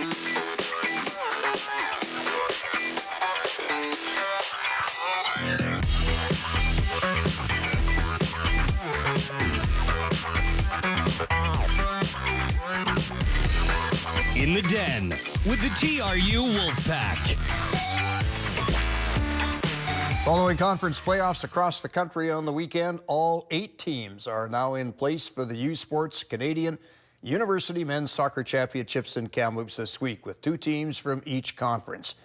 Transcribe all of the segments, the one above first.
In the Den with the TRU Wolfpack. Following conference playoffs across the country on the weekend, all 8 teams are now in place for the U Sports Canadian University Men's Soccer Championships in Kamloops this week, with 2 teams from each conference.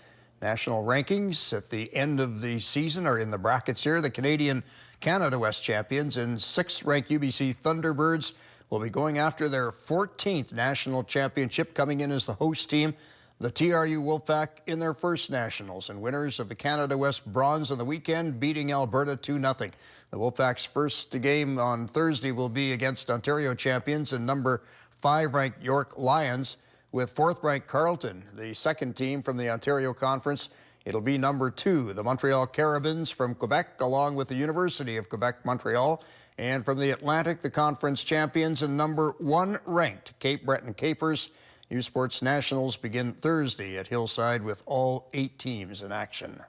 National rankings at the end of the season are in the brackets here. The Canadian Canada West champions and 6th-ranked UBC Thunderbirds will be going after their 14th national championship, coming in as the host team. The TRU Wolfpack in their first nationals, and winners of the Canada West bronze on the weekend, beating Alberta 2-0. The Wolfpack's first game on Thursday will be against Ontario champions and number 5-ranked York Lions, with 4th-ranked Carleton, the second team from the Ontario Conference. It'll be number 2, the Montreal Carabins from Quebec, along with the University of Quebec Montreal. And from the Atlantic, the conference champions and number 1-ranked Cape Breton Capers. U Sports Nationals begin Thursday at Hillside with all 8 teams in action.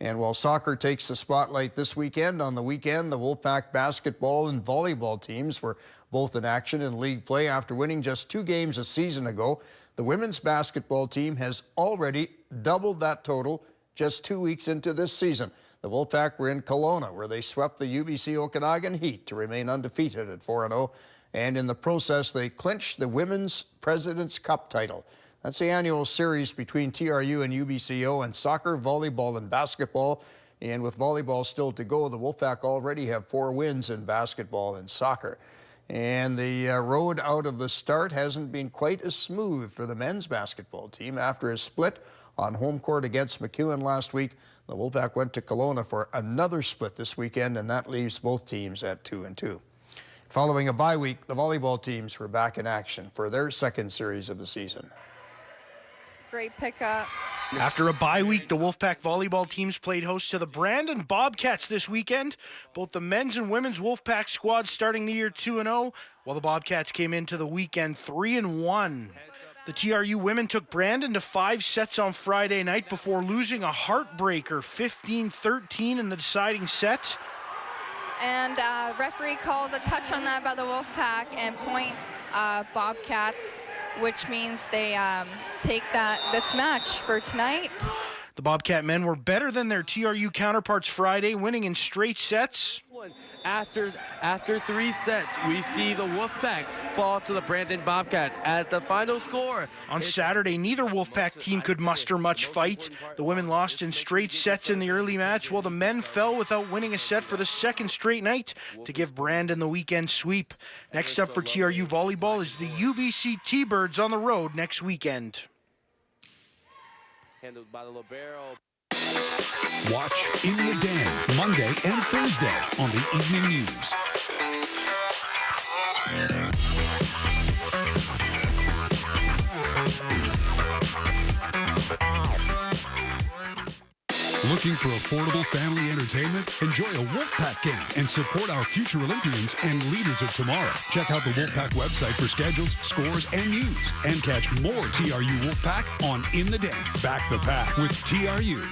And while soccer takes the spotlight this weekend, on the weekend, the Wolfpack basketball and volleyball teams were both in action in league play after winning just 2 games a season ago. The women's basketball team has already doubled that total just 2 weeks into this season. The Wolfpack were in Kelowna, where they swept the UBC Okanagan Heat to remain undefeated at 4-0. And in the process, they clinched the Women's President's Cup title. That's the annual series between TRU and UBCO in soccer, volleyball, and basketball. And with volleyball still to go, the Wolfpack already have 4 wins in basketball and soccer. And the road out of the start hasn't been quite as smooth for the men's basketball team. After a split on home court against MacEwan last week, the Wolfpack went to Kelowna for another split this weekend, and that leaves both teams at 2-2. Following a bye week, the volleyball teams were back in action for their second series of the season. Great pickup. After a bye week, the Wolfpack volleyball teams played host to the Brandon Bobcats this weekend. Both the men's and women's Wolfpack squads starting the year 2-0, while the Bobcats came into the weekend 3-1. The TRU women took Brandon to 5 sets on Friday night before losing a heartbreaker 15-13 in the deciding set. And referee calls a touch on that by the Wolfpack and point Bobcats, which means they take this match for tonight. The Bobcat men were better than their TRU counterparts Friday, winning in straight sets. After 3 sets, we see the Wolfpack fall to the Brandon Bobcats at the final score. On Saturday, neither Wolfpack team could muster much fight. The women lost in straight sets in the early match, while the men fell without winning a set for the second straight night to give Brandon the weekend sweep. Next up for TRU volleyball is the UBC T-Birds on the road next weekend. Handled by the libero. Watch In the Den Monday and Thursday on the Evening News. Looking for affordable family entertainment? Enjoy a Wolfpack game and support our future Olympians and leaders of tomorrow. Check out the Wolfpack website for schedules, scores, and news. And catch more TRU Wolfpack on In the Den. Back the Pack with TRU.